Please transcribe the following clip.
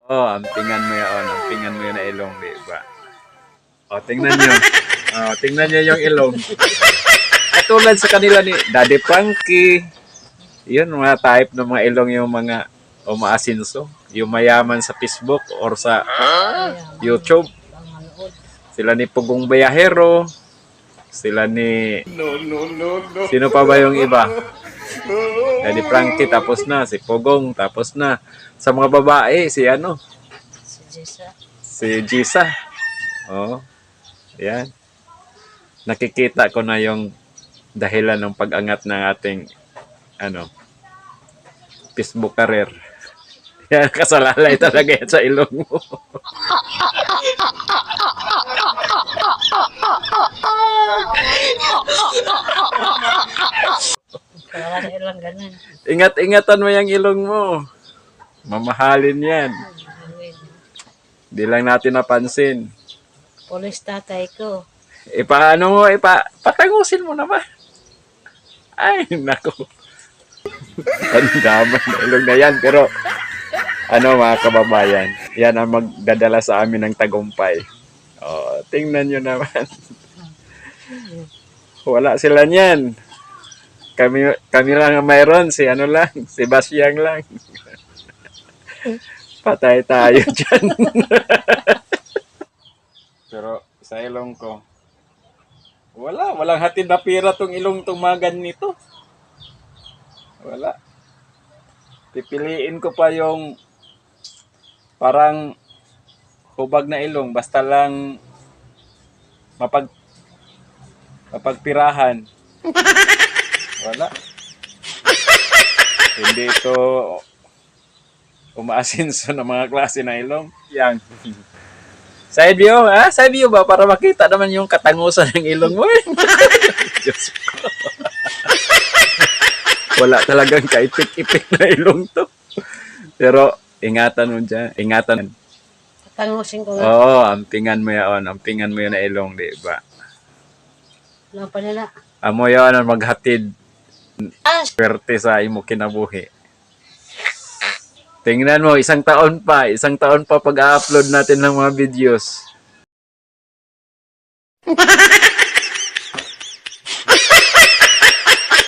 Oh, ampingan mo yun na ilong, di ba? O, tingnan nyo. Tingnan nyo yung ilong. Katulad sa kanila ni Daddy Frankie. Yun, mga type ng mga ilong yung mga umaasinso. Yung mayaman sa Facebook or sa YouTube. Sila ni Pugong Bayahero. Sila ni... Sino pa ba yung iba? Daddy Frankie, tapos na. Si Pugong, tapos na. Sa mga babae, si ano? Si Jessa. Si Jisa. Oh, yan. Nakikita ko na yung dahilan ng pag-angat ng ating ano, Facebook career. Yan, kasalalay talaga yan sa ilong mo. Kaya na ilang ganun. Ingat-ingatan mo yung ilong mo. Mamahalin yan. Di lang natin napansin. Polis tatay ko. Patangusin mo naman. Ay, nako. Pandaman na ilong na yan. Pero, mga kababayan, yan ang magdadala sa amin ng tagumpay. Oh, tingnan nyo naman. Wala sila niyan. Kami lang ang mayroon. Si Basyang lang. Patay tayo dyan. Pero sa ilong ko, walang hatid na pira tong ilong tong mga ganito. Wala. Pipiliin ko pa yung parang hubag na ilong, basta lang mapagpirahan. Wala. Hindi ito umaasinso ng mga klase na ilong. Yang. Side view, ha? Side view ba? Para makita naman yung katangusan ng ilong mo. Diyos ko. Wala talagang kaipik-ipik na ilong to. Pero, ingatan mo dyan. Ingatan. Patangusin ko nga. Oo, ampingan mo yun. Ampingan mo yun na ilong, di ba? Ano pa nila? Amo yun ang maghatid Ah! swerte sa imo kinabuhi. Tingnan mo, isang taon pa pag-upload natin ng mga videos.